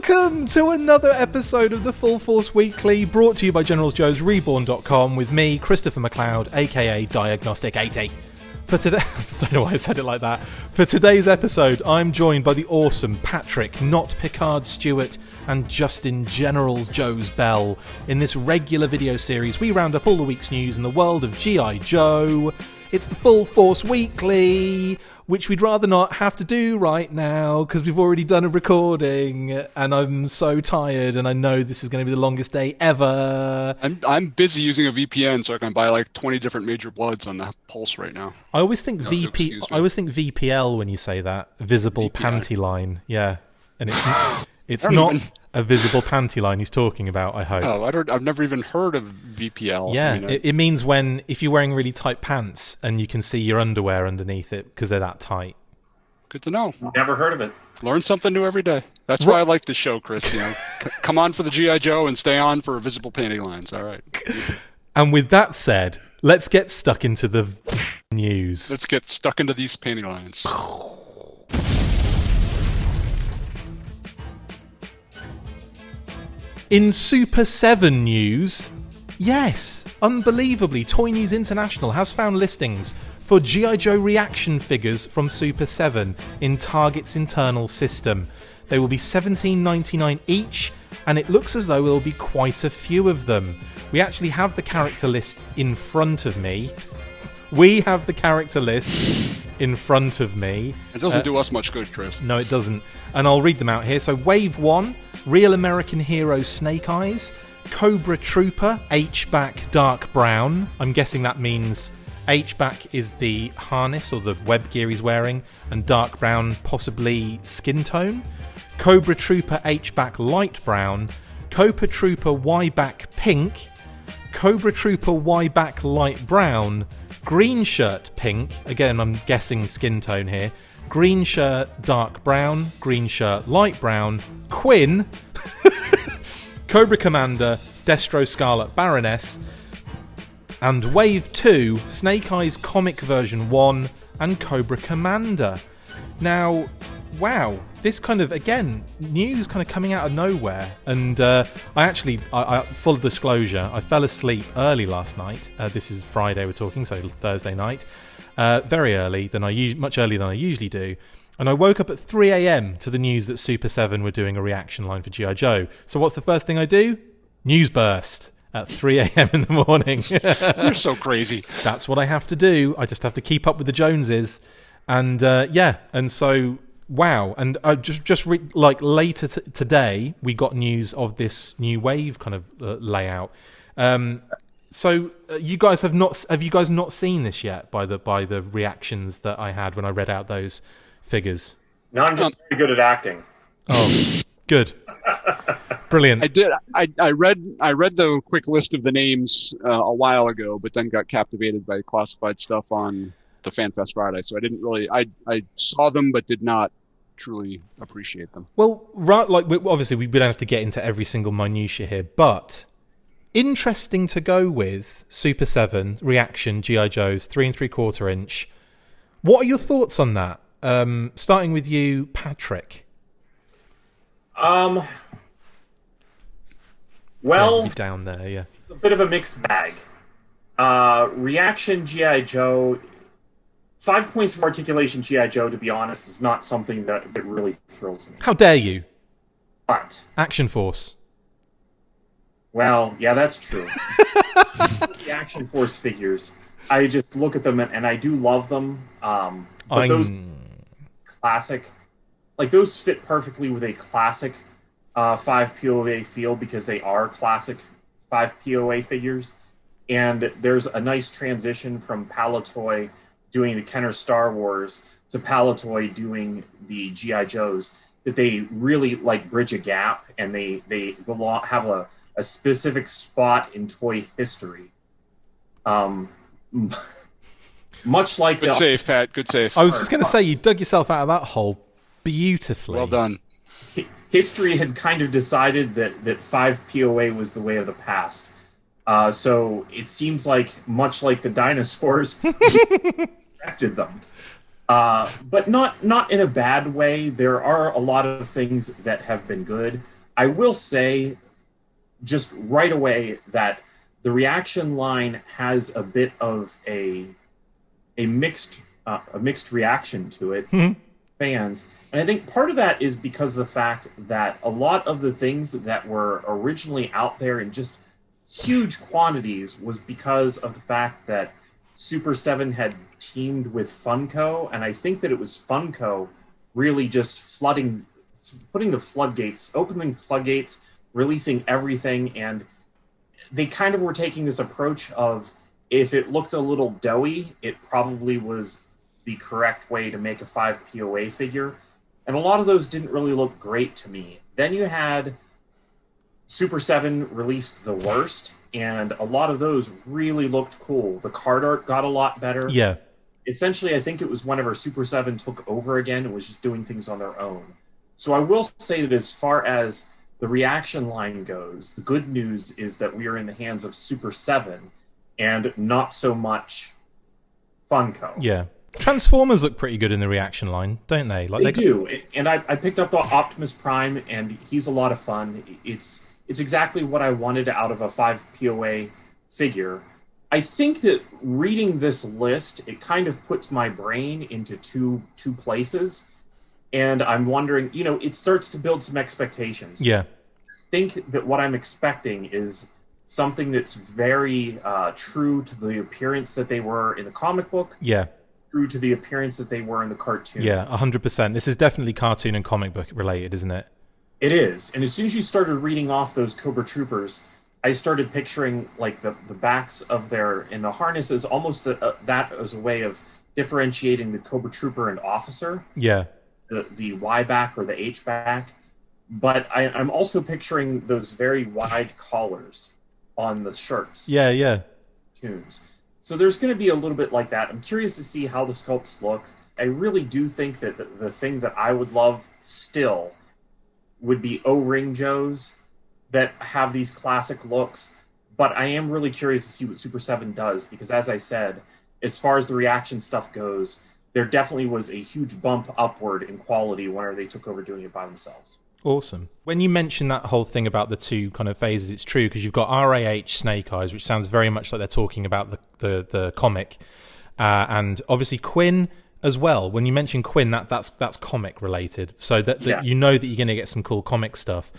Welcome to another episode of the Full Force Weekly, brought to you by GeneralsJoes Reborn.com with me, Christopher McLeod AKA Diagnostik80. For today, I don't know why I said it like that. For today's episode, I'm joined by the awesome Patrick, Notpicard Stewart, and Justin GeneralsJoes Bell. In this regular video series, we round up all the week's news in the world of G.I. Joe. It's the Full Force Weekly, which we'd rather not have to do right now because we've already done a recording and I'm so tired and I know this is going to be the longest day ever. I'm busy using a VPN so I can buy like 20 different major bloods on the Pulse right now. I always think VPL when you say that. Visible VPI. Panty Line. Yeah. And it's not a visible panty line he's talking about, I hope. Oh, I've never even heard of VPL. Yeah, it means if you're wearing really tight pants and you can see your underwear underneath it because they're that tight. Good to know. Never heard of it. Learn something new every day. That's why I like this show, Chris. You know, come on for the G.I. Joe and stay on for visible panty lines. All right. And with that said, let's get stuck into the news. Let's get stuck into these panty lines. In Super7 news, yes, unbelievably, Toy News International has found listings for G.I. Joe reaction figures from Super7 in Target's internal system. They will be $17.99 each, and it looks as though there will be quite a few of them. We actually have the character list in front of me. It doesn't do us much good, Chris. No, it doesn't. And I'll read them out here. So, Wave 1, Real American Hero Snake Eyes, Cobra Trooper, H-Back Dark Brown. I'm guessing that means H-Back is the harness or the web gear he's wearing, and Dark Brown possibly skin tone. Cobra Trooper H-Back Light Brown, Cobra Trooper Y-Back Pink, Cobra Trooper Y-Back Light Brown, Green Shirt Pink, again I'm guessing skin tone here, Green Shirt Dark Brown, Green Shirt Light Brown, Quinn, Cobra Commander, Destro Scarlet Baroness, and Wave 2, Snake Eyes Comic Version 1, and Cobra Commander. Now, wow, this kind of, again, news kind of coming out of nowhere. And I full disclosure, I fell asleep early last night. This is Friday we're talking, so Thursday night. Very early, much earlier than I usually do. And I woke up at 3 a.m. to the news that Super7 were doing a reaction line for G.I. Joe. So what's the first thing I do? News burst at 3 a.m. in the morning. You're so crazy. That's what I have to do. I just have to keep up with the Joneses. And and so... Wow, and later today, we got news of this new Wave kind of layout. So you guys have you guys not seen this yet by the reactions that I had when I read out those figures? No, I'm just very good at acting. Oh, good, brilliant. I did. I read the quick list of the names a while ago, but then got captivated by classified stuff on the FanFest Friday, so I didn't really. I saw them, but did not truly appreciate them. Well, obviously we don't have to get into every single minutiae here, but interesting to go with Super7 reaction G.I. Joe's 3 3/4 inch. What are your thoughts on that? Starting with you, Patrick. Well, down there, yeah. a bit of a mixed bag. Reaction G.I. Joe. 5 points of articulation G.I. Joe, to be honest, is not something that really thrills me. How dare you? But Action Force. Well, yeah, that's true. The Action Force figures, I just look at them and I do love them. But those classic, those fit perfectly with a classic 5 POA feel because they are classic 5 POA figures. And there's a nice transition from Palatoy doing the Kenner Star Wars to Palatoy doing the G.I. Joes, that they really bridge a gap, and they have a specific spot in toy history. Much like good save, Pat. Good save. I was just going to say, you dug yourself out of that hole beautifully. Well done. History had kind of decided that 5 POA was the way of the past. So it seems like, much like the dinosaurs, affected them. But not in a bad way. There are a lot of things that have been good. I will say just right away that the reaction line has a bit of a mixed reaction to it, fans. And I think part of that is because of the fact that a lot of the things that were originally out there in just huge quantities was because of the fact that Super 7 had teamed with Funko, and I think that it was Funko really just opening the floodgates, releasing everything, and they kind of were taking this approach of if it looked a little doughy, it probably was the correct way to make a 5 POA figure. And a lot of those didn't really look great to me. Then you had Super 7 released the worst, and a lot of those really looked cool. The card art got a lot better. Yeah. Essentially, I think it was whenever Super 7 took over again and was just doing things on their own. So I will say that as far as the reaction line goes, the good news is that we are in the hands of Super 7 and not so much Funko. Yeah. Transformers look pretty good in the reaction line, don't they? Like they do. And I picked up the Optimus Prime, and he's a lot of fun. It's exactly what I wanted out of a 5 POA figure. I think that reading this list, it kind of puts my brain into two places. And I'm wondering, it starts to build some expectations. Yeah. I think that what I'm expecting is something that's very true to the appearance that they were in the comic book. Yeah. True to the appearance that they were in the cartoon. Yeah, 100%. This is definitely cartoon and comic book related, isn't it? It is. And as soon as you started reading off those Cobra Troopers, I started picturing like the backs of the harnesses, almost that as a way of differentiating the Cobra Trooper and officer. Yeah. The Y back or the H back. But I'm also picturing those very wide collars on the shirts. Yeah, yeah. Tunes. So there's going to be a little bit like that. I'm curious to see how the sculpts look. I really do think that the thing that I would love still would be O-ring Joes that have these classic looks. But I am really curious to see what Super 7 does, because as I said, as far as the reaction stuff goes, there definitely was a huge bump upward in quality whenever they took over doing it by themselves. Awesome. When you mention that whole thing about the two kind of phases, it's true, because you've got RAH Snake Eyes, which sounds very much like they're talking about the comic, and obviously Quinn as well. When you mention Quinn, that's comic related, so that you know that you're going to get some cool comic stuff.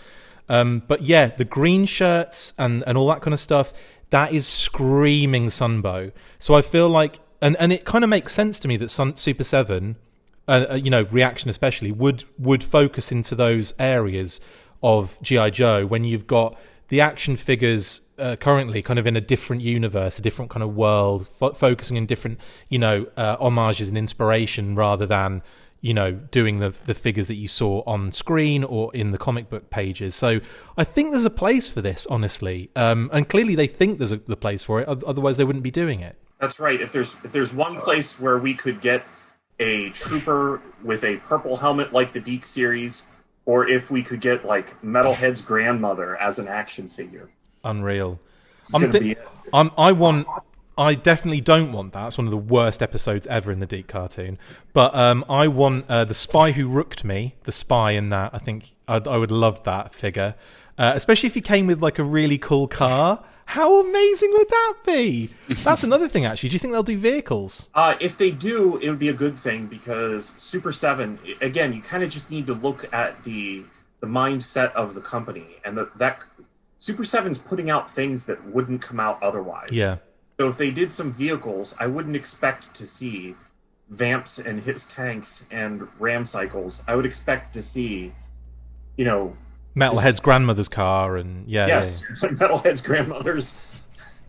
But yeah, the green shirts and all that kind of stuff, that is screaming Sunbow. So I feel like, and it kind of makes sense to me that Super 7, reaction especially, would focus into those areas of G.I. Joe when you've got the action figures currently kind of in a different universe, a different kind of world, focusing in different, homages and inspiration, rather than, doing the figures that you saw on screen or in the comic book pages. So I think there's a place for this, honestly. And clearly they think there's the place for it, otherwise they wouldn't be doing it. That's right. If there's one place where we could get a trooper with a purple helmet like the Deke series, or if we could get like Metalhead's grandmother as an action figure. Unreal. I definitely don't want that. It's one of the worst episodes ever in the Deke cartoon. But I want the Spy Who Rooked Me, the spy in that. I think I would love that figure, especially if he came with like a really cool car. How amazing would that be? That's another thing, actually. Do you think they'll do vehicles? If they do, it would be a good thing, because Super 7, again, you kind of just need to look at the mindset of the company, and that Super 7's putting out things that wouldn't come out otherwise. Yeah. So if they did some vehicles, I wouldn't expect to see Vamps and his tanks and Ram cycles. I would expect to see, Metalhead's grandmother's car, and Metalhead's grandmother's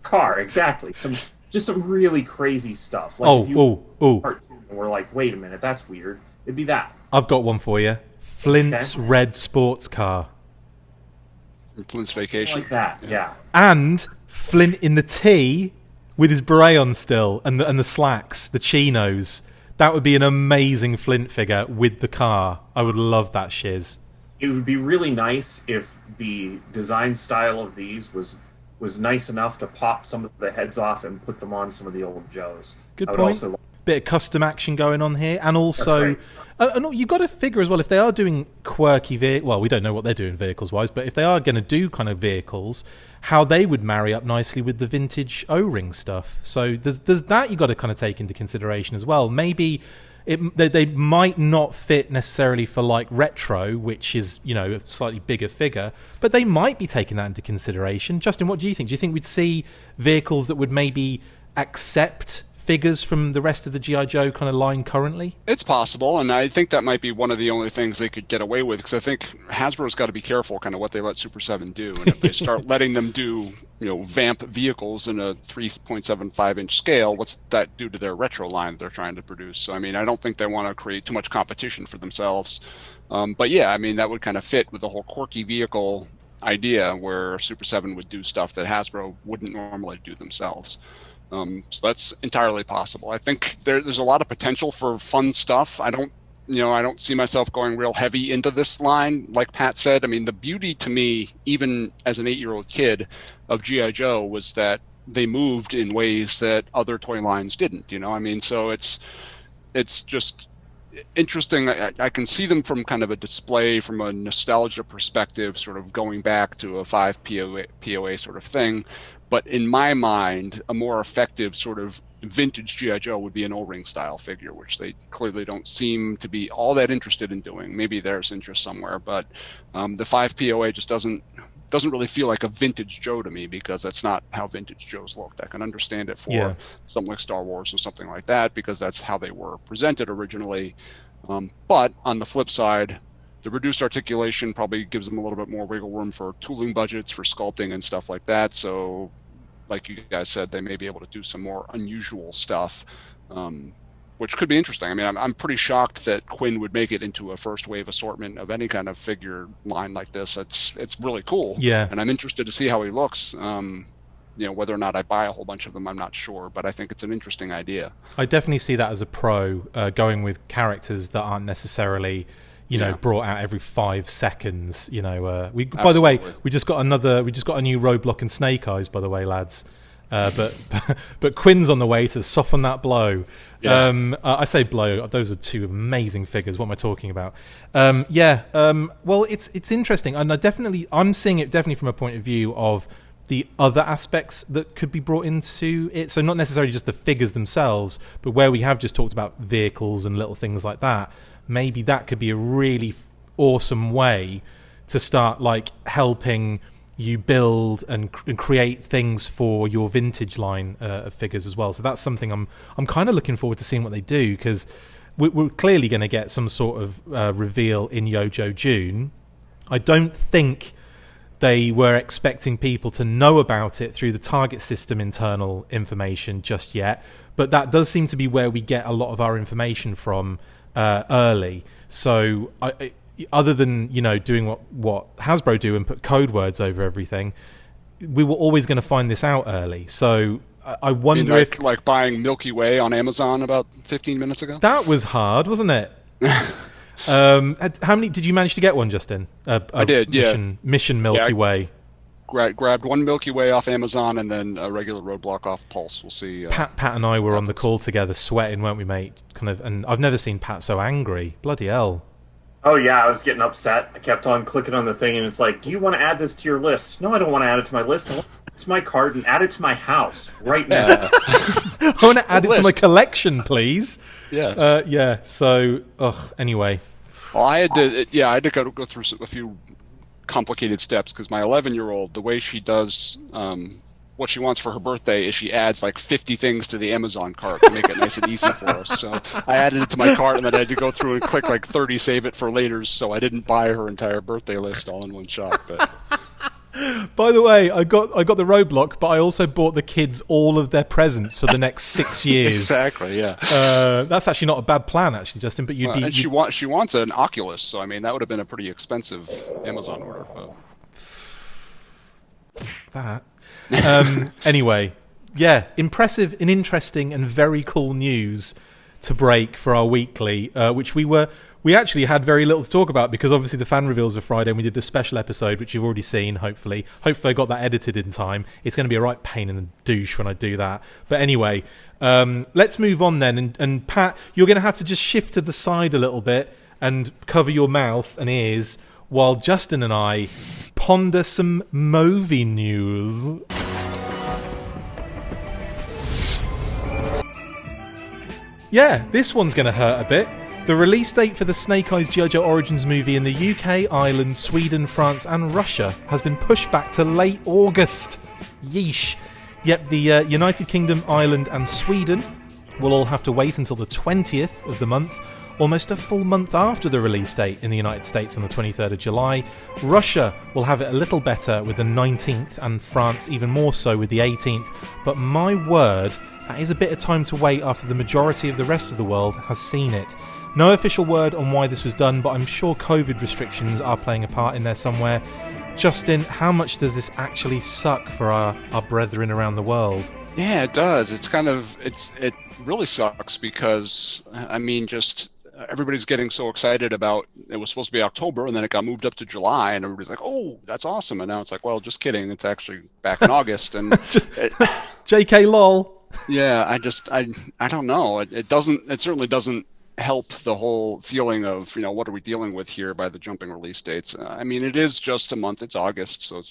car, exactly. Some really crazy stuff. Like we're like, wait a minute, that's weird. It'd be that. I've got one for you. Flint's red sports car. Flint's vacation. Like that, yeah. And Flint in the tee with his beret on still, and the slacks, the chinos. That would be an amazing Flint figure with the car. I would love that shiz. It would be really nice if the design style of these was nice enough to pop some of the heads off and put them on some of the old Joes. Good point. bit of custom action going on here, and also you've got to figure as well, if they are doing quirky vehicles, well, we don't know what they're doing vehicles wise, but if they are going to do kind of vehicles, how they would marry up nicely with the vintage O-ring stuff. So there's that you've got to kind of take into consideration as well. Maybe they might not fit necessarily for like retro, which is, you know, a slightly bigger figure, but they might be taking that into consideration. Justin, what do you think? Do you think we'd see vehicles that would maybe accept figures from the rest of the G.I. Joe kind of line currently? It's possible, and I think that might be one of the only things they could get away with, because I think Hasbro's got to be careful kind of what they let Super 7 do, and if they start letting them do, you know, vamp vehicles in a 3.75-inch scale, what's that do to their retro line that they're trying to produce? So, I mean, I don't think they want to create too much competition for themselves. But yeah, I mean, that would kind of fit with the whole quirky vehicle idea, where Super 7 would do stuff that Hasbro wouldn't normally do themselves. So that's entirely possible. I think there's a lot of potential for fun stuff. I don't see myself going real heavy into this line, like Pat said. I mean, the beauty to me, even as an 8-year-old kid, of G.I. Joe was that they moved in ways that other toy lines didn't. You know, I mean, so it's just interesting. I can see them from kind of a display, from a nostalgia perspective, sort of going back to a 5 POA sort of thing. But in my mind, a more effective sort of vintage G.I. Joe would be an O-ring style figure, which they clearly don't seem to be all that interested in doing. Maybe there's interest somewhere, but the 5 POA just doesn't really feel like a vintage Joe to me, because that's not how vintage Joes looked. I can understand it for something like Star Wars or something like that, because that's how they were presented originally. But on the flip side, the reduced articulation probably gives them a little bit more wiggle room for tooling budgets, for sculpting and stuff like that. So, like you guys said, they may be able to do some more unusual stuff, which could be interesting. I mean, I'm pretty shocked that Quinn would make it into a first wave assortment of any kind of figure line like this. It's really cool. Yeah. And I'm interested to see how he looks. You know, whether or not I buy a whole bunch of them, I'm not sure, but I think it's an interesting idea. I definitely see that as a pro, going with characters that aren't necessarily, you know, brought out every 5 seconds. You know, by the way, we just got a new Roadblock and Snake Eyes, by the way, lads. But Quinn's on the way to soften that blow. Yeah. I say blow. Those are 2 amazing figures. What am I talking about? Well, it's interesting, and I'm seeing it definitely from a point of view of the other aspects that could be brought into it. So not necessarily just the figures themselves, but where we have just talked about vehicles and little things like that. Maybe that could be a really awesome way to start, like, helping you build and create things for your vintage line of figures as well. So that's something I'm kind of looking forward to seeing what they do, because we're clearly going to get some sort of reveal in Yojo June. I don't think they were expecting people to know about it through the target system internal information just yet, but that does seem to be where we get a lot of our information from early. So other than, you know, doing what Hasbro do and put code words over everything, we were always going to find this out early. So I wonder if like buying Milky Way on Amazon about 15 minutes ago. That was hard, wasn't it? How many did you manage to get? One, Justin? I did. Mission Milky Way. Grabbed one Milky Way off Amazon and then a regular Roadblock off Pulse. We'll see. Pat and I were on the call together, sweating, weren't we, mate? And I've never seen Pat so angry. Bloody hell! Oh yeah, I was getting upset. I kept on clicking on the thing, and it's like, "Do you want to add this to your list?" No, I don't want to add it to my list. I want to add it to my cart and add it to my house right now. I want to add it to my collection, please. Yes. So, anyway. Well, I had to go through a few complicated steps, because my 11-year-old, the way she does what she wants for her birthday is she adds like 50 things to the Amazon cart to make it nice and easy for us. So I added it to my cart, and then I had to go through and click like 30 save it for later, so I didn't buy her entire birthday list all in one shot. But by the way, I got the Roadblock, but I also bought the kids all of their presents for the next 6 years. Exactly, yeah. That's actually not a bad plan, actually, Justin. But she wants an Oculus, so I mean that would have been a pretty expensive Amazon order. But... anyway, impressive and interesting and very cool news to break for our weekly, which we were we actually had very little to talk about because obviously the fan reveals were Friday and we did a special episode, which you've already seen, hopefully. Hopefully I got that edited in time. It's going to be a right pain in the douche when I do that. But anyway, let's move on then. And Pat, you're going to have to just shift to the side a little bit and cover your mouth and ears while Justin and I ponder some movie news. Yeah, this one's going to hurt a bit. The release date for the Snake Eyes G.I. Joe Origins movie in the UK, Ireland, Sweden, France and Russia has been pushed back to late August. Yeesh. Yep, the United Kingdom, Ireland and Sweden will all have to wait until the 20th of the month, almost a full month after the release date in the United States on the 23rd of July. Russia will have it a little better with the 19th and France even more so with the 18th. But my word, that is a bit of time to wait after the majority of the rest of the world has seen it. No official word on why this was done, but I'm sure COVID restrictions are playing a part in there somewhere. Justin, how much does this actually suck for our brethren around the world? Yeah, it does. It really sucks because, I mean, just everybody's getting so excited about, it was supposed to be October and then it got moved up to July and everybody's like, oh, that's awesome. And now it's like, well, just kidding. It's actually back in August. And JK lol. Yeah, I don't know. It certainly doesn't help the whole feeling of, what are we dealing with here by the jumping release dates. I mean, it is just a month. It's August, so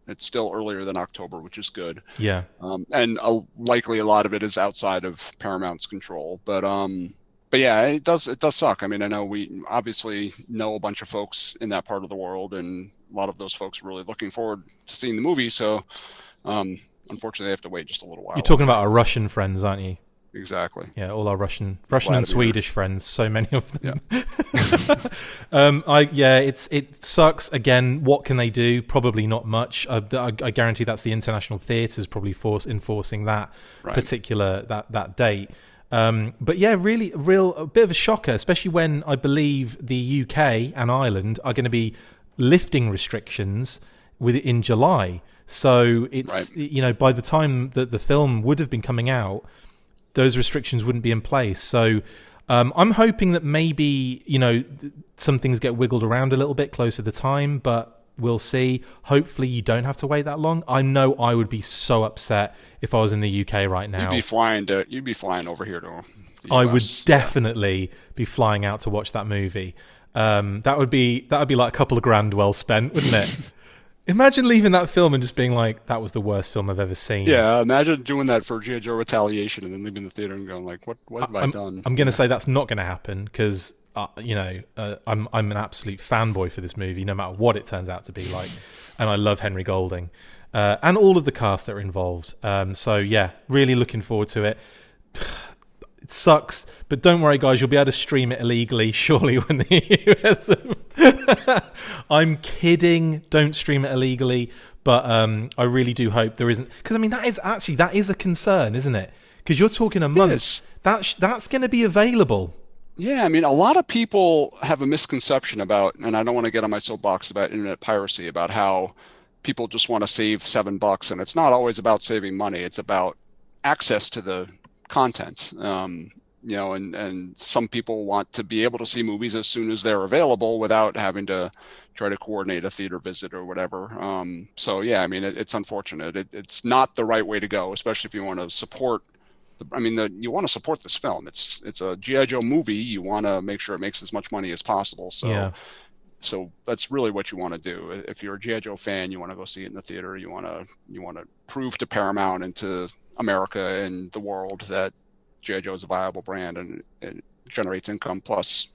it's still earlier than October, which is good. Yeah. And likely a lot of it is outside of Paramount's control. But yeah, it does suck. I mean, I know we obviously know a bunch of folks in that part of the world, and a lot of those folks are really looking forward to seeing the movie. So, unfortunately, they have to wait just a little while. You're talking about our Russian friends, aren't you? Exactly. Yeah, all our Russian and Swedish friends. So many of them. Yeah. It sucks. Again, what can they do? Probably not much. I guarantee that's the international theatres probably enforcing that particular that date. But yeah, really, a bit of a shocker, especially when I believe the UK and Ireland are going to be lifting restrictions in July. So it's by the time that the film would have been coming out, those restrictions wouldn't be in place. So I'm hoping that maybe, some things get wiggled around a little bit closer to the time, but we'll see. Hopefully you don't have to wait that long. I know I would be so upset if I was in the UK right now. You'd be flying over here to the US. I would definitely be flying out to watch that movie. That would be like a couple of grand well spent, wouldn't it? Imagine leaving that film and just being like, that was the worst film I've ever seen. Yeah, imagine doing that for G.I. Joe Retaliation and then leaving the theater and going like, what have I done? I'm going to say that's not going to happen because, I'm an absolute fanboy for this movie, no matter what it turns out to be like. And I love Henry Golding and all of the cast that are involved. So, yeah, really looking forward to it. It sucks, but don't worry, guys. You'll be able to stream it illegally, surely, when the US. I'm kidding. Don't stream it illegally, but I really do hope there isn't, because I mean that is a concern, isn't it? Because you're talking a month. Yes. That's going to be available. Yeah, I mean, a lot of people have a misconception about, and I don't want to get on my soapbox about internet piracy, about how people just want to save $7, and it's not always about saving money. It's about access to the content, and some people want to be able to see movies as soon as they're available without having to try to coordinate a theater visit or whatever. So yeah, I mean, it's unfortunate. It's not the right way to go, especially if you want to support. You want to support this film. It's a G.I. Joe movie. You want to make sure it makes as much money as possible. So. Yeah. So that's really what you want to do. If you're a G.I. Joe fan, you want to go see it in the theater. You want to prove to Paramount and to America and the world that G.I. Joe is a viable brand and it generates income. Plus,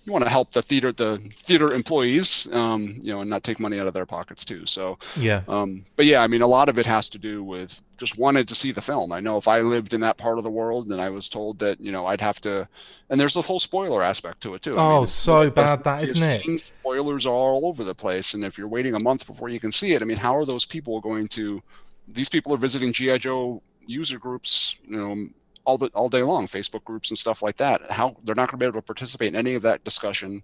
you want to help the theater employees, and not take money out of their pockets too. So yeah. But yeah, I mean, a lot of it has to do with just wanted to see the film. I know if I lived in that part of the world and I was told that, I'd have to, and there's the whole spoiler aspect to it too. So bad that, isn't it? Spoilers are all over the place, and if you're waiting a month before you can see it, I mean, how are those people going to? These people are visiting G.I. Joe user groups, all day long, Facebook groups and stuff like that. How they're not going to be able to participate in any of that discussion,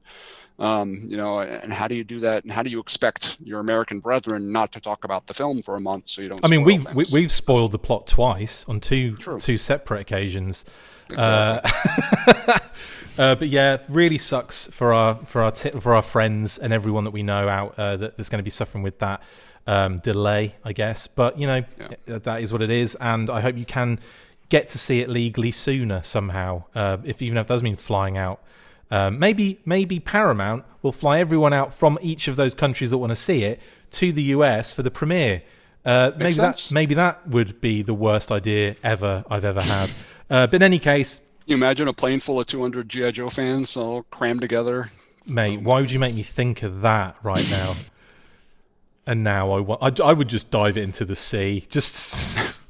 and how do you do that? And how do you expect your American brethren not to talk about the film for a month so you don't? I mean, things? we've spoiled the plot twice on two separate occasions. Exactly. But yeah, really sucks for our friends and everyone that we know out that's going to be suffering with that delay, I guess. But that is what it is, and I hope you can get to see it legally sooner somehow. Even if it does mean flying out. Maybe Paramount will fly everyone out from each of those countries that want to see it to the US for the premiere. Maybe that would be the worst idea I've ever had. But in any case, can you imagine a plane full of 200 G.I. Joe fans all crammed together? Mate, why would you make me think of that right now? And now I would just dive it into the sea. Just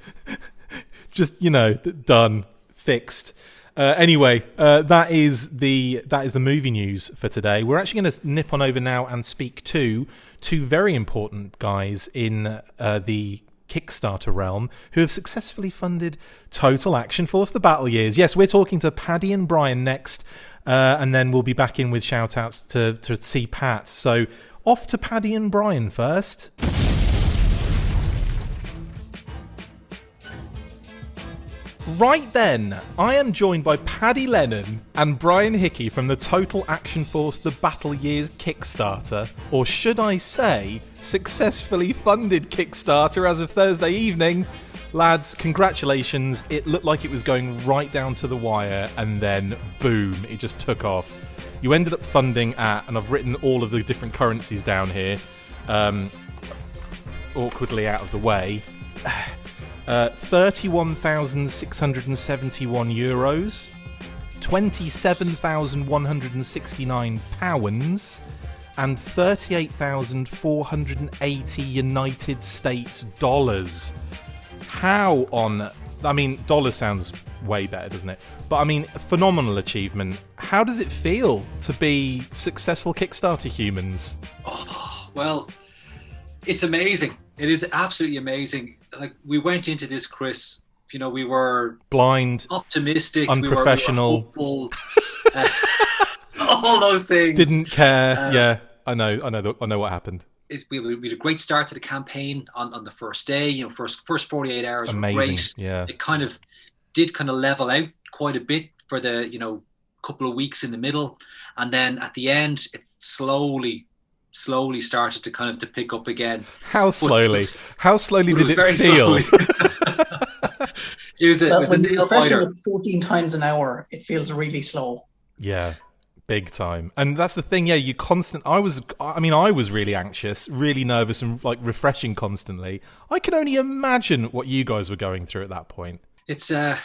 done, fixed. Anyway, that is the movie news for today. We're actually going to nip on over now and speak to two very important guys in the Kickstarter realm who have successfully funded Total Action Force: The Battle Years. Yes, we're talking to Paddy and Brian next, and then we'll be back in with shout-outs to see Pat. So off to Paddy and Brian first. Right then, I am joined by Paddy Lennon and Brian Hickey from the Total Action Force: The Battle Years Kickstarter, or should I say, successfully funded Kickstarter as of Thursday evening. Lads, congratulations. It looked like it was going right down to the wire, and then boom, it just took off. You ended up funding at, and I've written all of the different currencies down here, awkwardly out of the way, 31,671 euros, 27,169 pounds, and 38,480 United States dollars. How on... I mean, dollar sounds way better, doesn't it? But I mean, phenomenal achievement. How does it feel to be successful Kickstarter humans? Oh, well, it's amazing. It is absolutely amazing. Like, we went into this, Chris, we were blind, optimistic, unprofessional, we were hopeful, all those things. Didn't care. Yeah, I know what happened. We had a great start to the campaign on the first day. First 48 hours amazing. Were great. Yeah, it did level out quite a bit for the couple of weeks in the middle, and then at the end, it slowly started to to pick up again. How slowly? How slowly did it feel? It was a nail biter. 14 times an hour, it feels really slow. Yeah, big time. And that's the thing. Yeah, I was really anxious, really nervous, and refreshing constantly. I can only imagine what you guys were going through at that point. It's yeah.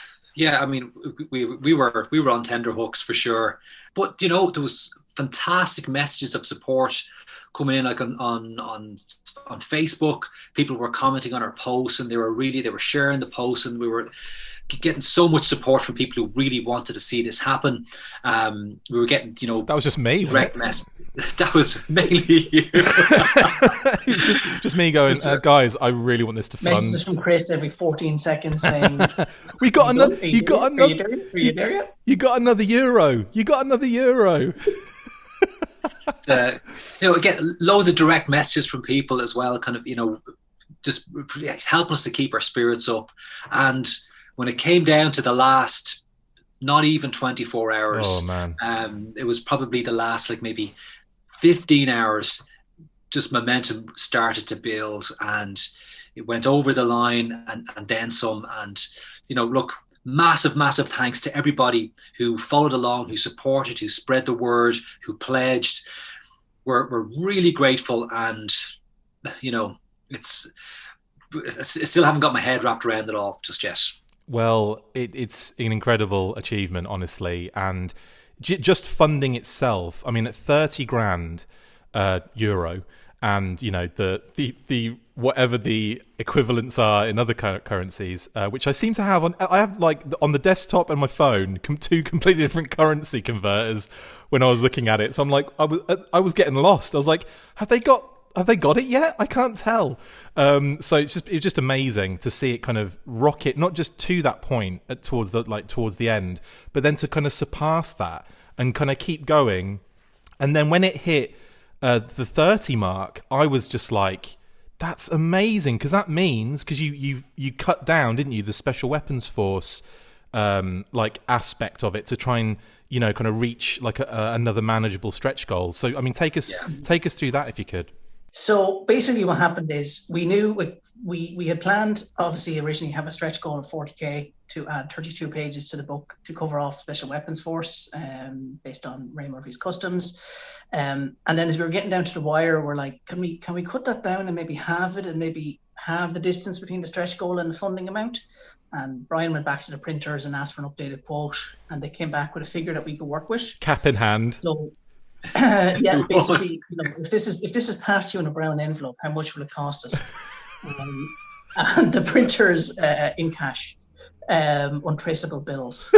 I mean, we were on tenterhooks for sure, but there was fantastic messages of support coming in, on Facebook. People were commenting on our posts, and they were sharing the posts, and we were getting so much support from people who really wanted to see this happen. We were getting, that was just me. Direct mess. That was mainly you. It's just me going, guys, I really want this to fund. Messages from Chris every 14 seconds saying, "We got another. Are you there yet? You got another euro. You got another euro." Again, loads of direct messages from people as well, just helping us to keep our spirits up. And when it came down to the last, not even 24 hours, oh man, it was probably the last maybe 15 hours, just momentum started to build, and it went over the line and then some. And look, massive thanks to everybody who followed along, who supported, who spread the word, who pledged. We're really grateful, and I still haven't got my head wrapped around it all just yet. Well, it's an incredible achievement, honestly, and just funding itself. I mean, at 30 grand euro, and the whatever the equivalents are in other currencies, which I seem to have on. I have on the desktop and my phone, two completely different currency converters when I was looking at it. So I'm I was getting lost. I was like, have they got Have they got it yet? I can't tell. So it's just amazing to see it kind of rocket, not just to that point towards the end, but then to kind of surpass that and kind of keep going. And then when it hit the 30 mark, I was just like, that's amazing, because that means, because you cut down, didn't you, the Special Weapons Force like aspect of it to try and, you know, kind of reach like another manageable stretch goal. So I mean, take us through that if you could. So basically what happened is we knew we had planned, obviously, originally have a stretch goal of 40k to add 32 pages to the book to cover off Special Weapons Force based on Ray Murphy's Customs. And then as we were getting down to the wire, we're like, can we cut that down and maybe halve it and maybe halve the distance between the stretch goal and the funding amount? And Brian went back to the printers and asked for an updated quote, and they came back with a figure that we could work with. Cap in hand. So, yeah, basically, you know, if this is passed to you in a brown envelope, how much will it cost us? And the printers in cash, untraceable bills,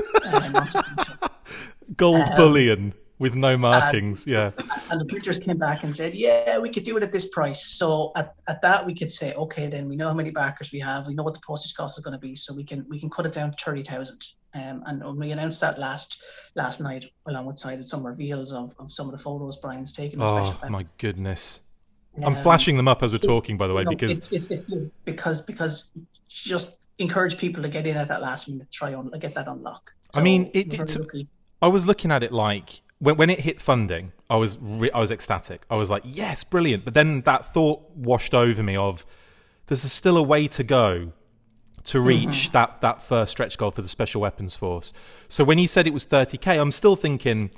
gold bullion with no markings. And the printers came back and said, yeah, we could do it at this price. So at that we could say, okay, then we know how many backers we have, we know what the postage cost is going to be, so we can cut it down to 30,000. And we announced that last night, alongside some reveals of some of the photos Brian's taken. Oh my goodness! I'm flashing them up as we're talking, by the way, because because just encourage people to get in at that last minute, try on get that unlock. So I mean, I was looking at it like when it hit funding, I was ecstatic. I was like, yes, brilliant. But then that thought washed over me of there's still a way to go to reach that first stretch goal for the Special Weapons Force. So when you said it was 30k, I'm still thinking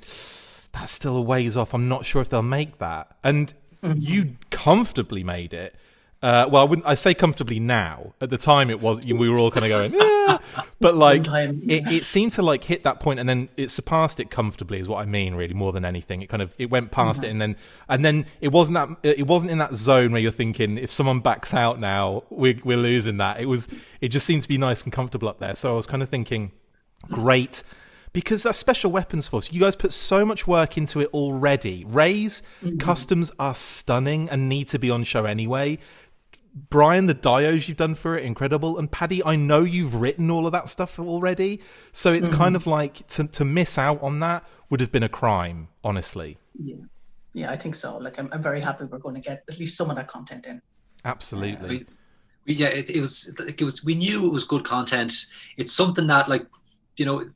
that's still a ways off. I'm not sure if they'll make that. And you comfortably made it. Well, I say comfortably now. At the time, it was, we were all kind of going, yeah. But like, it seemed to like hit that point, and then it surpassed it comfortably. Is what I mean, really, more than anything. It went past it, and then it wasn't in that zone where you're thinking, if someone backs out now, we're losing that. It just seemed to be nice and comfortable up there. So I was kind of thinking, great. Because that Special Weapons Force, you guys put so much work into it already. Ray's customs are stunning and need to be on show anyway. Brian, the dios you've done for it, incredible. And Paddy, I know you've written all of that stuff already. So it's kind of like to miss out on that would have been a crime, honestly. Yeah, I think so. Like, I'm very happy we're going to get at least some of that content in. Absolutely. It was. We knew it was good content. It's something that, like, you know,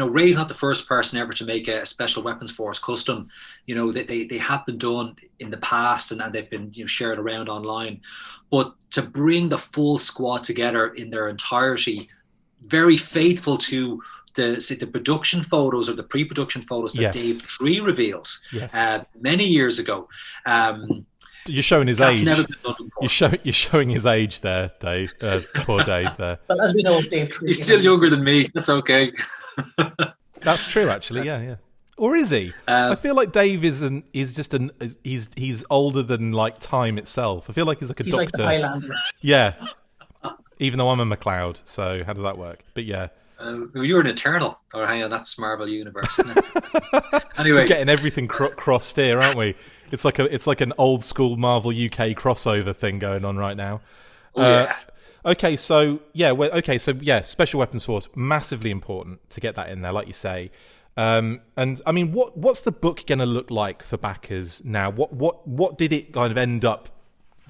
Ray's not the first person ever to make a Special Weapons Force custom. You know, they have been done in the past, and they've been, you know, shared around online. But to bring the full squad together in their entirety, very faithful to the production photos or the pre-production photos that Dave Tree reveals many years ago. You're showing his age. Never been done before. You're showing his age there, Dave. Poor Dave there. Well, as we know, Dave Tree, he's still younger than me. That's okay. That's true, actually. Yeah. Or is he? I feel like Dave he's older than like time itself. I feel like he's like a doctor. Like the Highlander. Yeah. Even though I'm a McLeod, so how does that work? But yeah. You're an Eternal. Or hang on, that's Marvel Universe, isn't it? Anyway, we're getting everything crossed here, aren't we? It's like an old school Marvel UK crossover thing going on right now. Okay, so Special Weapons Force, massively important to get that in there, like you say. And I mean, what's the book going to look like for backers now? What did it kind of end up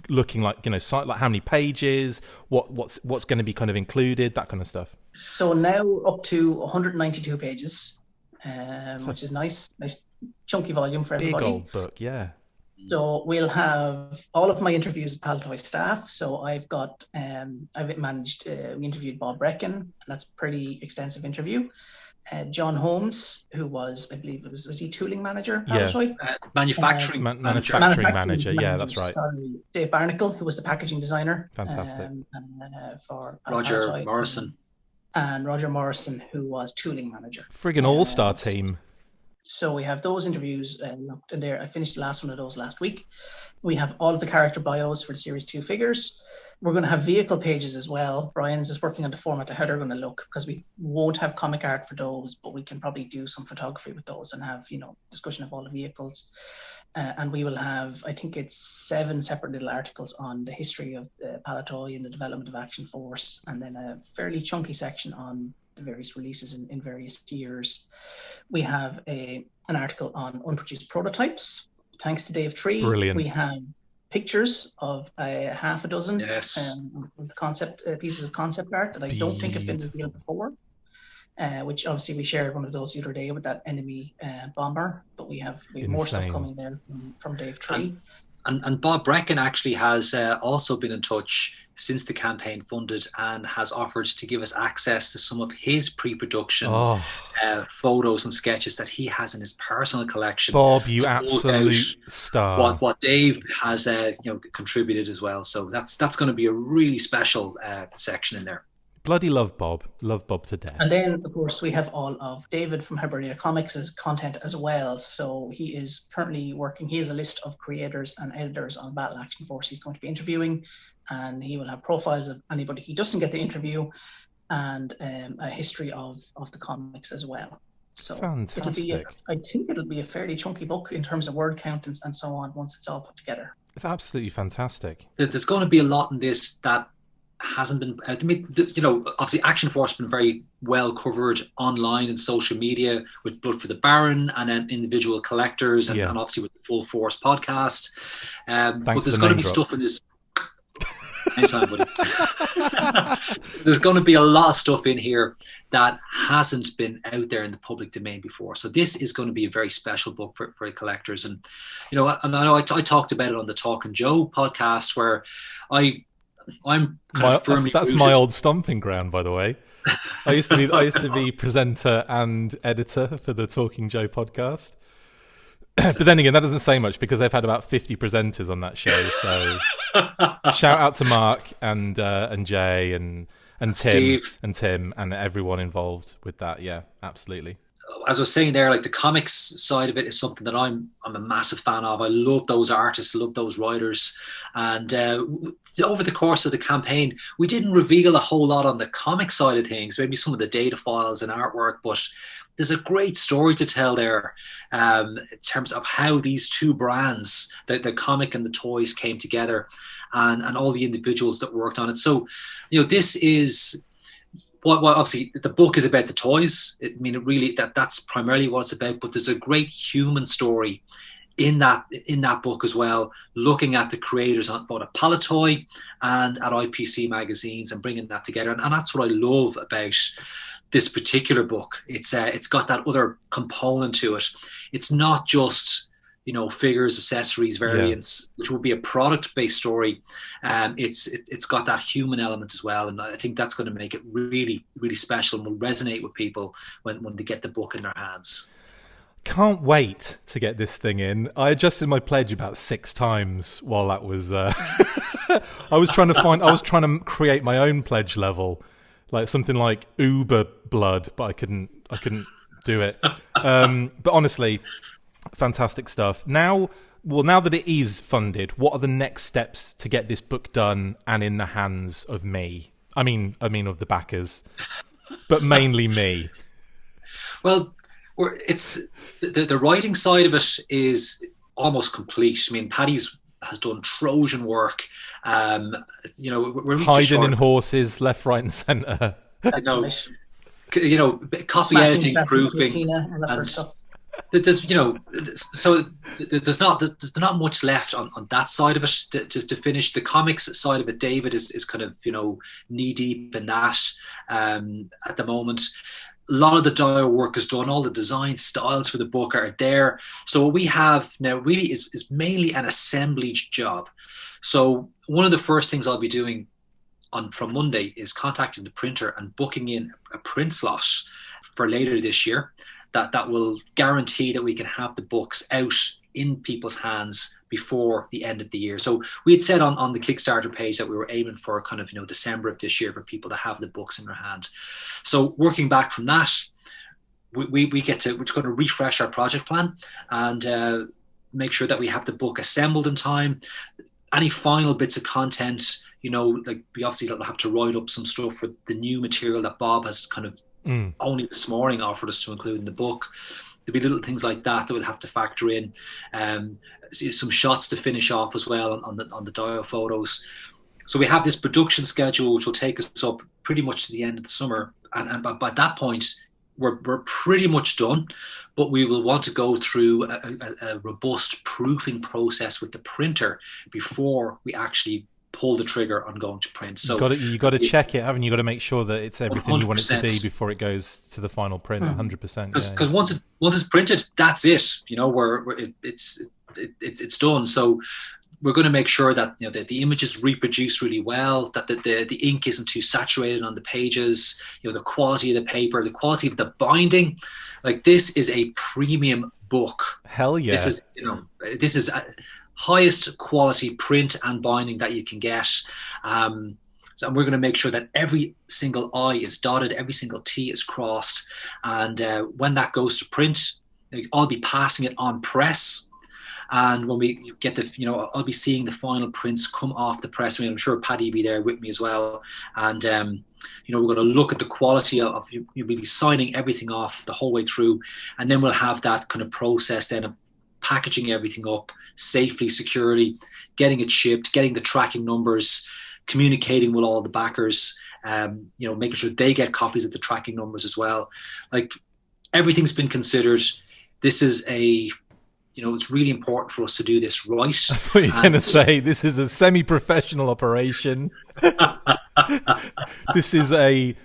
looking like? You know, like how many pages? What's going to be kind of included? That kind of stuff. So now up to 192 pages, which is nice chunky volume for everybody. Big old book, yeah. So we'll have all of my interviews with Palatoy staff. So I've managed, we interviewed Bob Brecken, and that's a pretty extensive interview. John Holmes, who was, I believe, was he tooling manager? Yeah. Manufacturing manager. Yeah, that's right. Sorry. Dave Barnacle, who was the packaging designer. Fantastic. For Roger Morrison. And Roger Morrison, who was tooling manager. Friggin' all-star team. So we have those interviews looked in there. I finished the last one of those last week. We have all of the character bios for the Series 2 figures. We're going to have vehicle pages as well. Brian's is working on the format of how they're going to look, because we won't have comic art for those, but we can probably do some photography with those and have, you know, discussion of all the vehicles. And we will have, I think it's 7 separate little articles on the history of the Palatoy and the development of Action Force, and then a fairly chunky section on the various releases in various years. We have an article on unproduced prototypes. Thanks to Dave Tree. Brilliant. We have pictures of half a dozen concept pieces of concept art that I don't think have been revealed before. Which obviously we shared one of those the other day with that enemy bomber, but we have more stuff coming there from Dave Tree. And Bob Brecken actually has also been in touch since the campaign funded and has offered to give us access to some of his pre-production photos and sketches that he has in his personal collection. Bob, you absolute star. What Dave has contributed as well. So that's going to be a really special section in there. Bloody love Bob to death. And then, of course, we have all of David from Hibernia Comics' content as well. So he is currently working. He has a list of creators and editors on Battle Action Force he's going to be interviewing, and he will have profiles of anybody he doesn't get to interview, and a history of the comics as well. So fantastic. I think it'll be a fairly chunky book in terms of word count and so on once it's all put together. It's absolutely fantastic. There's going to be a lot in this that hasn't been, obviously Action Force has been very well covered online and social media with Blood for the Baron and then individual collectors and obviously with the Full Force podcast. But there's going to be stuff in this. Anytime, buddy. There's going to be a lot of stuff in here that hasn't been out there in the public domain before. So this is going to be a very special book for collectors. And, I know I talked about it on the Talking Joe podcast where I'm kind of firmly that's rooted. My old stomping ground, by the way. I used to be presenter and editor for the Talking Joe podcast. But then again, that doesn't say much because they've had about 50 presenters on that show. So shout out to Mark and Jay and Tim Steve. and Tim and everyone involved with that. Yeah, absolutely. As I was saying there, like the comics side of it is something that I'm a massive fan of. I love those artists, I love those writers. And over the course of the campaign, we didn't reveal a whole lot on the comic side of things, maybe some of the data files and artwork, but there's a great story to tell there in terms of how these two brands, the comic and the toys, came together and all the individuals that worked on it. So, this is... Well, obviously, the book is about the toys. That's primarily what it's about. But there's a great human story in that book as well, looking at the creators on both at Palatoy and at IPC magazines and bringing that together. And that's what I love about this particular book. It's got that other component to it. It's not just figures, accessories, variants, which will be a product-based story. It's got that human element as well, and I think that's going to make it really, really special and will resonate with people when they get the book in their hands. Can't wait to get this thing in. I adjusted my pledge about 6 times while that was. I was trying to create my own pledge level, like something like Uber blood, but I couldn't do it. But honestly. Fantastic stuff. Now that it is funded, what are the next steps to get this book done and in the hands of me? I mean of the backers, but mainly me. Well, it's the writing side of it is almost complete. I mean, Paddy's has done Trojan work. We're hiding in horses, left, right, and centre. Copy editing, proofing, and that sort of stuff. There's not much left on that side of it to finish. The comics side of it, David is kind of knee deep in that at the moment. A lot of the dial work is done. All the design styles for the book are there. So what we have now really is mainly an assemblage job. So one of the first things I'll be doing from Monday is contacting the printer and booking in a print slot for later this year. That will guarantee that we can have the books out in people's hands before the end of the year. So we had said on the Kickstarter page that we were aiming for kind of December of this year for people to have the books in their hand. So working back from that, we're going to refresh our project plan and make sure that we have the book assembled in time. Any final bits of content, like we obviously don't have to write up some stuff for the new material that Bob has kind of only this morning offered us to include in the book. be little things like that we'll have to factor in. Some shots to finish off as well on the dial photos. So we have this production schedule which will take us up pretty much to the end of the summer, and by that point we're pretty much done, but we will want to go through a robust proofing process with the printer before we actually pull the trigger on going to print. So you got to check it, haven't you? Got to make sure that it's everything 100%. You want it to be before it goes to the final print. 100%. Because once it's printed, that's it. It's done. So we're going to make sure that the images reproduce really well, that the ink isn't too saturated on the pages, the quality of the paper, the quality of the binding. Like, this is a premium book. Hell yeah. This is highest quality print and binding that you can get. So we're going to make sure that every single I is dotted, every single T is crossed. And when that goes to print, I'll be passing it on press. And when we get I'll be seeing the final prints come off the press. I'm sure Paddy will be there with me as well. And, we're going to look at the quality of, you'll be signing everything off the whole way through. And then we'll have that kind of process then of packaging everything up safely, securely, getting it shipped, getting the tracking numbers, communicating with all the backers, making sure they get copies of the tracking numbers as well. Like, everything's been considered. This is it's really important for us to do this right. I thought you were going to say this is a semi-professional operation. This is a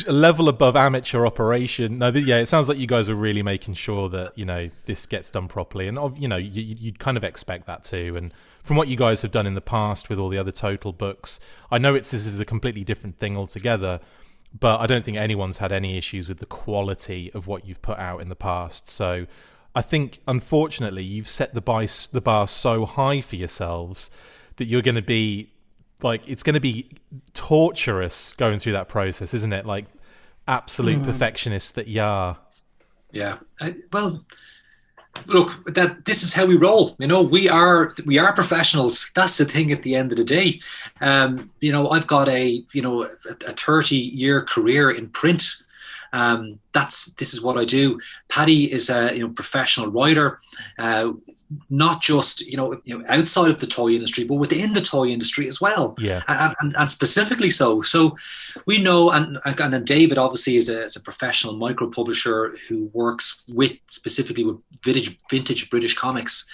level above amateur operation. No, it sounds like you guys are really making sure that this gets done properly, and you'd kind of expect that too. And from what you guys have done in the past with all the other Total books, I know this is a completely different thing altogether, but I don't think anyone's had any issues with the quality of what you've put out in the past. So I think, unfortunately, you've set the bar so high for yourselves that you're going to be it's going to be torturous going through that process, isn't it? Like, absolute perfectionists that you are. Yeah. Well, look, this is how we roll. We are professionals. That's the thing. At the end of the day, I've got a 30-year career in print. This is what I do. Paddy is a professional writer, not just outside of the toy industry, but within the toy industry as well. Yeah, and specifically so. So we know, and then David obviously is a professional micro publisher who works specifically with vintage British comics.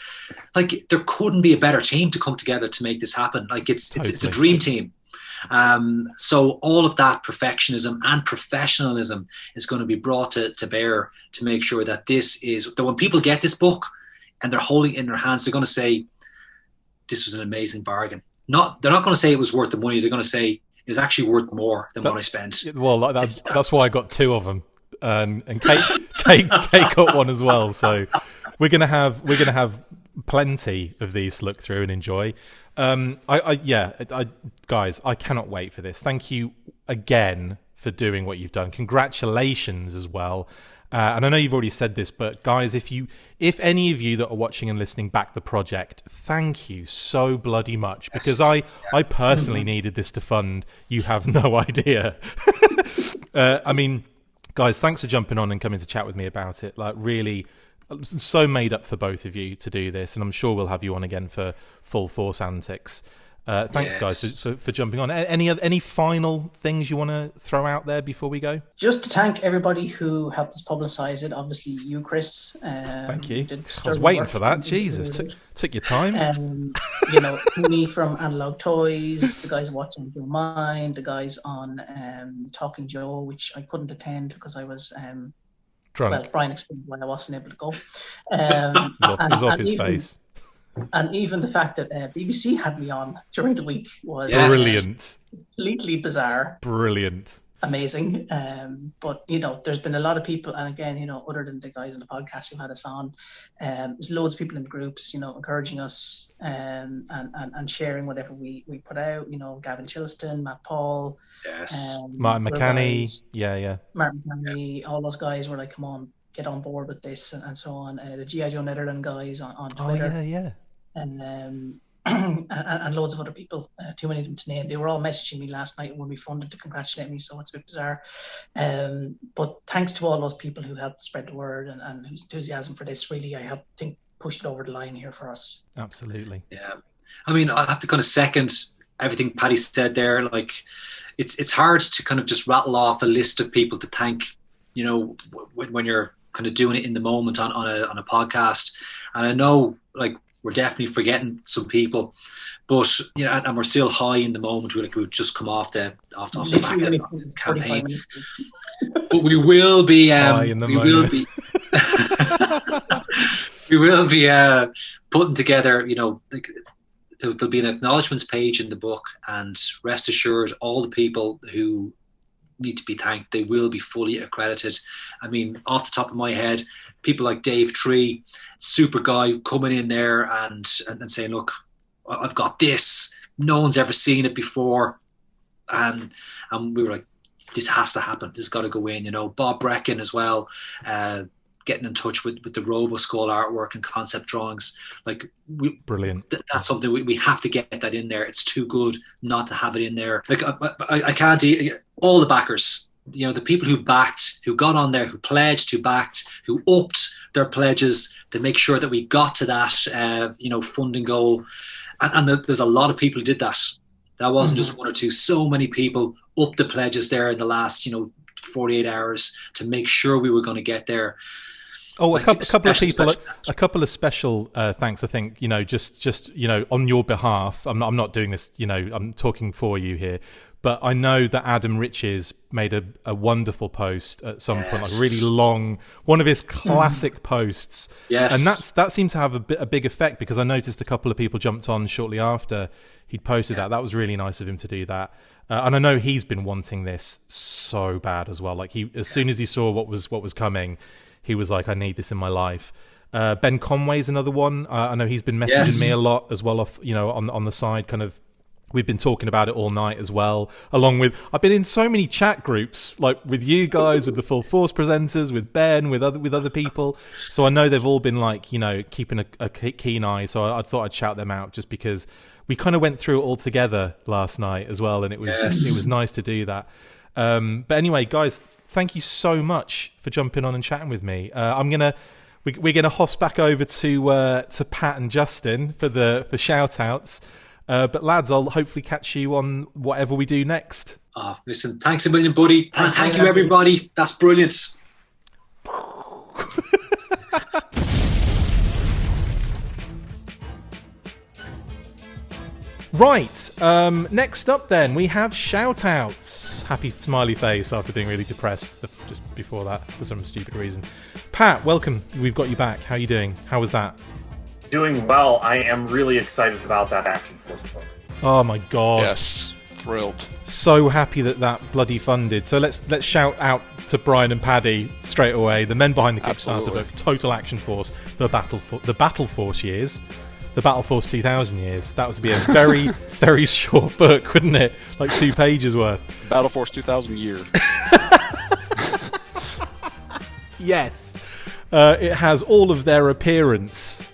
Like, there couldn't be a better team to come together to make this happen. Like, it's a dream team. So all of that perfectionism and professionalism is going to be brought to bear to make sure that that when people get this book and they're holding it in their hands, they're going to say, this was an amazing bargain. They're not going to say it was worth the money. They're going to say it was actually worth more than what I spent. Well, that's why I got two of them. And Kate got one as well. So we're gonna have plenty of these to look through and enjoy. Guys, I cannot wait for this. Thank you again for doing what you've done. Congratulations as well. And I know you've already said this, but guys, if any of you that are watching and listening back the project, thank you so bloody much, because I personally needed this to fund. You have no idea. I mean, guys, thanks for jumping on and coming to chat with me about it. Like, really, so made up for both of you to do this, and I'm sure we'll have you on again for Full Force Antics. Thanks, guys, for jumping on. Any final things you want to throw out there before we go? Just to thank everybody who helped us publicise it. Obviously, you, Chris. Thank you. I was waiting for that. Jesus, took your time. Me from Analog Toys, the guys watching Your Mind, the guys on Talking Joe, which I couldn't attend because I was drunk. Well, Brian explained why I wasn't able to go. It was off his face. And even the fact that BBC had me on during the week was brilliant, completely bizarre, brilliant, amazing. But there's been a lot of people, and again, other than the guys in the podcast who had us on, there's loads of people in the groups, encouraging us and sharing whatever we put out. Gavin Chilston, Matt Paul, Martin McCanney, Martin McCanney, all those guys were like, come on, get on board with this and so on. The G.I. Joe Netherlands guys on Twitter. Oh, yeah. And and loads of other people, too many of them to name. They were all messaging me last night when we funded to congratulate me, so it's a bit bizarre. But thanks to all those people who helped spread the word and whose enthusiasm for this really, I think, pushed it over the line here for us. Absolutely. Yeah. I mean, I have to kind of second everything Paddy said there. Like, it's hard to kind of just rattle off a list of people to thank, when you're kind of doing it in the moment on a podcast. And I know, like, we're definitely forgetting some people, but and we're still high in the moment. We've just come off the back of the campaign, but we will be we will be putting together. There'll be an acknowledgements page in the book, and rest assured, all the people who need to be thanked, they will be fully accredited. I mean, off the top of my head, people like Dave Tree, super guy, coming in there and saying, look, I've got this. No one's ever seen it before. And we were like, this has to happen. This has got to go in. Bob Brecken as well, getting in touch with the RoboSkull artwork and concept drawings. Like, brilliant. That's something we have to get that in there. It's too good not to have it in there. Like, I can't. All the backers, the people who backed, who got on there, who pledged, who backed, who upped their pledges to make sure that we got to that, funding goal. And there's a lot of people who did that. That wasn't just one or two. So many people upped the pledges there in the last, 48 hours to make sure we were going to get there. Oh, a couple of people, a couple of special thanks. I think just on your behalf. I'm not doing this. I'm talking for you here. But I know that Adam Riches made a wonderful post at some point, like really long, one of his classic posts. Yes. And that seemed to have a big effect, because I noticed a couple of people jumped on shortly after he'd posted that. That was really nice of him to do that. And I know he's been wanting this so bad as well. Like, as soon as he saw what was coming, he was like, I need this in my life. Ben Conway's another one. I know he's been messaging me a lot as well, off on the side, kind of. We've been talking about it all night as well, along with, I've been in so many chat groups, like with you guys, with the Full Force presenters, with Ben, with other people. So I know they've all been like, keeping a keen eye. So I thought I'd shout them out, just because we kind of went through it all together last night as well. And it was nice to do that. But anyway, guys, thank you so much for jumping on and chatting with me. We're gonna hoss back over to Pat and Justin for shout outs. But lads, I'll hopefully catch you on whatever we do next. Oh, listen, thanks a million, buddy. Thank you, everybody. That's brilliant. Right, next up then, we have shout-outs. Happy smiley face after being really depressed just before that for some stupid reason. Pat, welcome. We've got you back. How are you doing? How was that? Doing well. I am really excited about that Action Force book. Oh my god. Yes, thrilled. So happy that bloody funded. So let's shout out to Brian and Paddy straight away. The men behind the Kickstarter book, Total Action Force, the Battle Force years, the Battle Force 2000 years. That was to be a very, very short book, wouldn't it? Like 2 pages worth. Battle Force 2000 year. Yes. It has all of their appearance.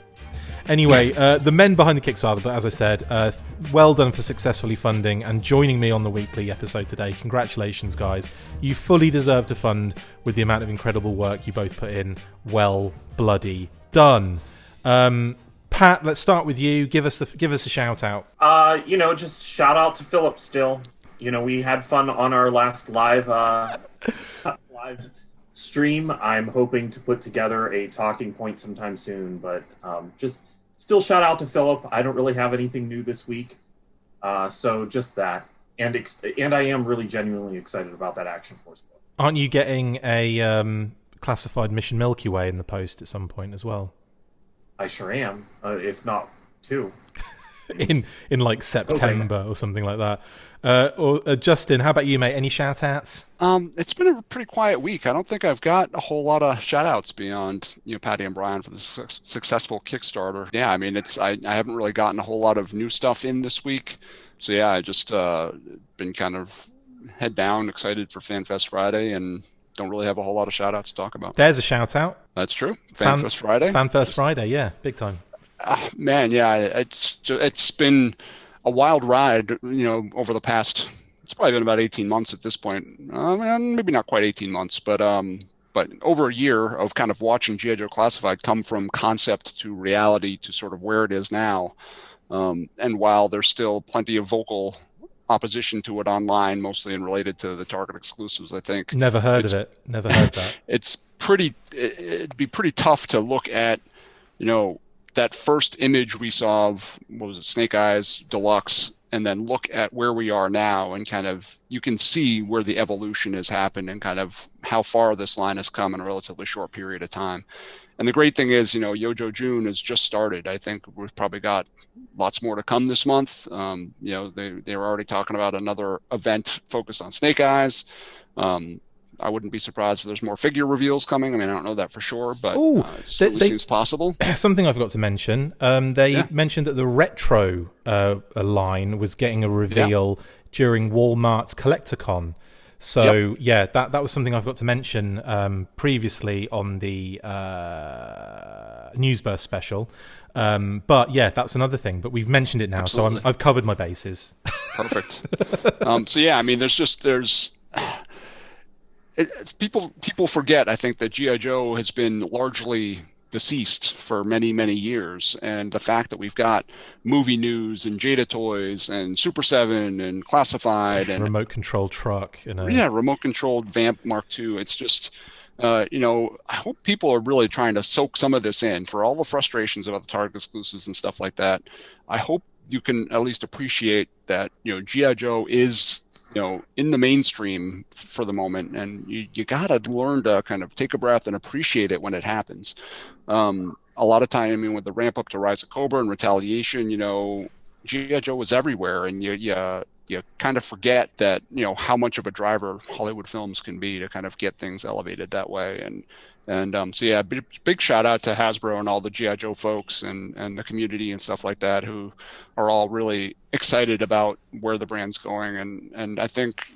Anyway, the men behind the Kickstarter, but as I said, well done for successfully funding and joining me on the weekly episode today. Congratulations, guys. You fully deserve to fund with the amount of incredible work you both put in. Well bloody done. Pat, let's start with you. Give us a shout out. Just shout out to Philip still. We had fun on our last live stream. I'm hoping to put together a talking point sometime soon, but just still shout out to Philip. I don't really have anything new this week, so just that. And I am really genuinely excited about that Action Force book. Aren't you getting a classified Mission Milky Way in the post at some point as well? I sure am, if not 2. in like September or something like that. Justin, how about you, mate? Any shout outs? It's been a pretty quiet week. I don't think I've got a whole lot of shout outs beyond Patty and Brian for the successful Kickstarter. Yeah, I mean, I haven't really gotten a whole lot of new stuff in this week. So yeah, I just been kind of head down, excited for FanFest Friday, and don't really have a whole lot of shout outs to talk about. There's a shout out. That's true. FanFest Friday. FanFest Friday, yeah, big time. Man, yeah, it's been a wild ride, over the past. It's probably been about 18 months at this point. Maybe not quite 18 months, but over a year of kind of watching G.I. Joe Classified come from concept to reality to sort of where it is now. And while there's still plenty of vocal opposition to it online, mostly and related to the Target exclusives, I think. Never heard of it. Never heard that. It'd be pretty tough to look at, that first image we saw of, what was it, Snake Eyes Deluxe, and then look at where we are now, and kind of, you can see where the evolution has happened and kind of how far this line has come in a relatively short period of time. And the great thing is, Yojo June has just started. I think we've probably got lots more to come this month. They were already talking about another event focused on Snake Eyes. I wouldn't be surprised if there's more figure reveals coming. I mean, I don't know that for sure, but it certainly seems possible. Something I forgot to mention. They mentioned that the retro line was getting a reveal during Walmart's Collecticon. So that was something I forgot to mention previously on the Newsburst special. But yeah, that's another thing. But we've mentioned it now, so I've covered my bases. Perfect. People forget, I think, that G.I. Joe has been largely deceased for many, many years, and the fact that we've got movie news and Jada toys and Super 7 and Classified and remote controlled truck, remote controlled Vamp Mark II. It's just I hope people are really trying to soak some of this in. For all the frustrations about the Target exclusives and stuff like that, I hope you can at least appreciate that G.I. Joe is in the mainstream for the moment, and you gotta learn to kind of take a breath and appreciate it when it happens. A lot of time, with the ramp up to Rise of Cobra and Retaliation, G.I. Joe was everywhere, and you kind of forget that how much of a driver Hollywood films can be to kind of get things elevated that way. So big shout out to Hasbro and all the G.I. Joe folks and the community and stuff like that, who are all really excited about where the brand's going. And I think,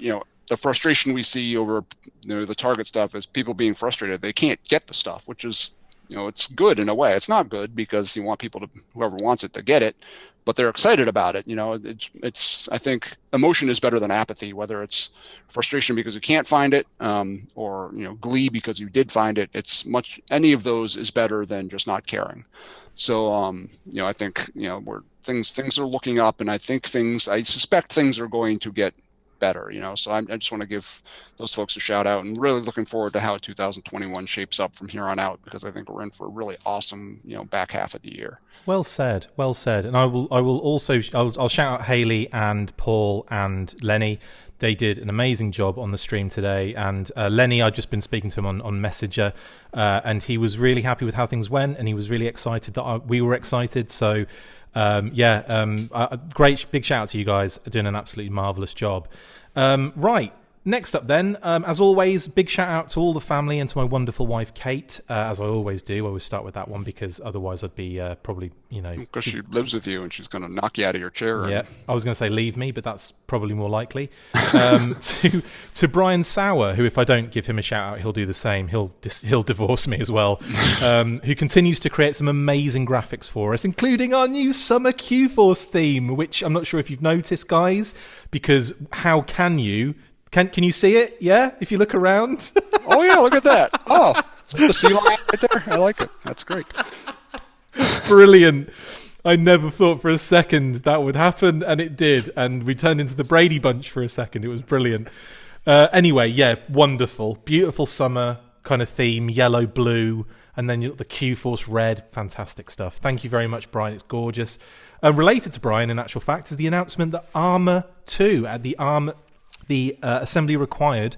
the frustration we see over the Target stuff is people being frustrated. They can't get the stuff, which is, it's good in a way. It's not good because you want people to, whoever wants it, to get it, but they're excited about it. It's I think emotion is better than apathy, whether it's frustration because you can't find it, or glee because you did find it. Any of those is better than just not caring. So I think where things are looking up, and I suspect things are going to get better. So I just want to give those folks a shout out, and really looking forward to how 2021 shapes up from here on out, because I think we're in for a really awesome back half of the year. Well said. And I will also I'll shout out Haley and Paul and Lenny. They did an amazing job on the stream today, and Lenny, I've just been speaking to him on Messenger, and he was really happy with how things went, and he was really excited that we were excited. So great big shout out to you guys, doing an absolutely marvelous job. Right, next up then, as always, big shout out to all the family and to my wonderful wife Kate, as I always do. I always start with that one, because otherwise I'd be probably because she lives with you and she's going to knock you out of your chair. Yeah, I was going to say leave me, but that's probably more likely. To Brian Sauer, who, if I don't give him a shout out, he'll do the same. He'll divorce me as well. Who continues to create some amazing graphics for us, including our new Summer Q-Force theme, which I'm not sure if you've noticed, guys, because how can you? Can you see it? Yeah, if you look around. Oh yeah, look at that. Oh, the sea lion right there. I like it. That's great. Brilliant. I never thought for a second that would happen, and it did. And we turned into the Brady Bunch for a second. It was brilliant. Anyway, yeah, wonderful. Beautiful summer kind of theme, yellow, blue, and then the Q-Force red. Fantastic stuff. Thank you very much, Brian. It's gorgeous. Related to Brian, in actual fact, is the announcement that Armour 2 at the Assembly Required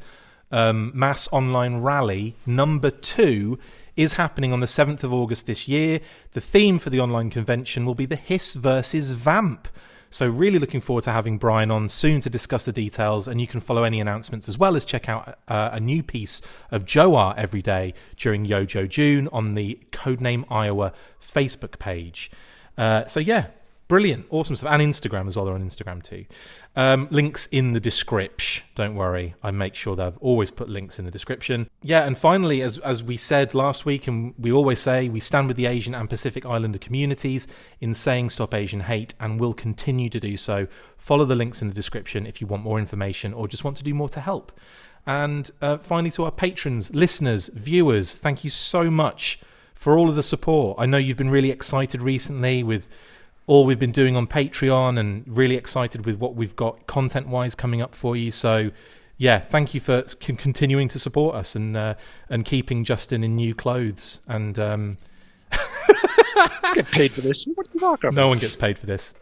Mass Online Rally number 2 is happening on the 7th of August this year. The theme for the online convention will be the Hiss versus Vamp. So really looking forward to having Brian on soon to discuss the details, and you can follow any announcements as well as check out a new piece of Joe art every day during Yojo June on the Codename Iowa Facebook page. So yeah, Brilliant. Awesome stuff. And Instagram as well. They're on Instagram too. Links in the description. Don't worry. I make sure that I've always put links in the description. Yeah, and finally, as we said last week, and we always say, we stand with the Asian and Pacific Islander communities in saying Stop Asian Hate, and will continue to do so. Follow the links in the description if you want more information or just want to do more to help. And finally, to our patrons, listeners, viewers, thank you so much for all of the support. I know you've been really excited recently with all we've been doing on Patreon, and really excited with what we've got content-wise coming up for you. So, yeah, thank you for continuing to support us and keeping Justin in new clothes. And I get paid for this. What are you talking about? No one gets paid for this.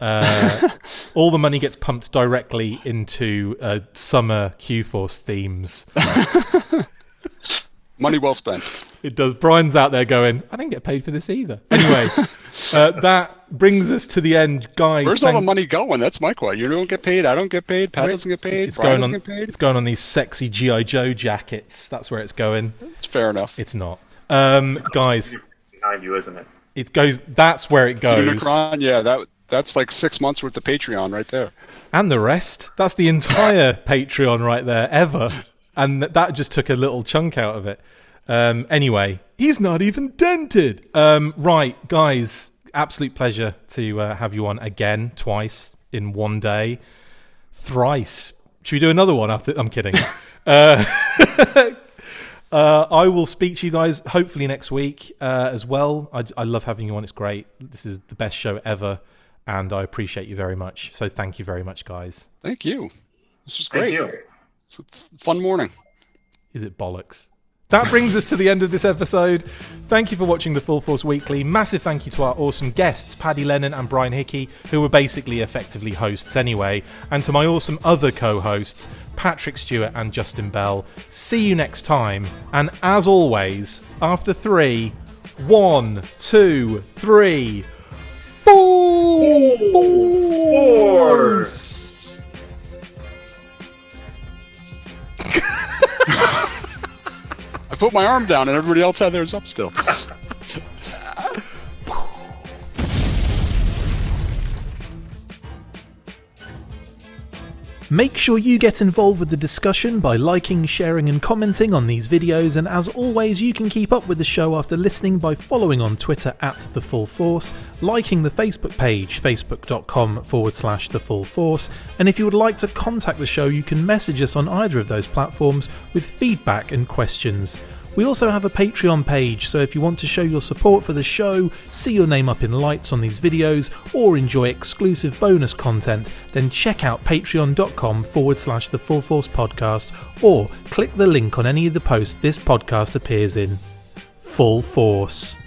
All the money gets pumped directly into summer Q-Force themes. Money well spent. It does. Brian's out there going, I didn't get paid for this either. Anyway, that brings us to the end, guys. Where's all the money going? That's my question. You don't get paid. I don't get paid. Pat doesn't get paid. Brian doesn't get paid. It's going on these sexy G.I. Joe jackets. That's where it's going. It's fair enough. It's not. Guys. Behind you, isn't it? It goes. That's where it goes. Unicron, yeah, that's like 6 months worth of Patreon right there. And the rest. That's the entire Patreon right there, ever. And that just took a little chunk out of it. Anyway, he's not even dented. Right, guys, absolute pleasure to have you on again, twice in one day, thrice. Should we do another one after? I'm kidding. I will speak to you guys hopefully next week as well. I love having you on. It's great. This is the best show ever, and I appreciate you very much. So thank you very much, guys. Thank you. This was great. Thank you. It's a fun morning. Is it bollocks? That brings us to the end of this episode. Thank you for watching the Full Force Weekly. Massive thank you to our awesome guests, Paddy Lennon and Brian Hickey, who were basically effectively hosts anyway, and to my awesome other co-hosts, Patrick Stewart and Justin Bell. See you next time, and as always, after 3, 1, 2, 3, Full Force! I put my arm down and everybody else had theirs up still. Make sure you get involved with the discussion by liking, sharing and commenting on these videos, and as always you can keep up with the show after listening by following on Twitter @TheFullForce, liking the Facebook page facebook.com/TheFullForce, and if you would like to contact the show you can message us on either of those platforms with feedback and questions. We also have a Patreon page, so if you want to show your support for the show, see your name up in lights on these videos, or enjoy exclusive bonus content, then check out patreon.com/The Full Force Podcast, or click the link on any of the posts this podcast appears in. Full Force.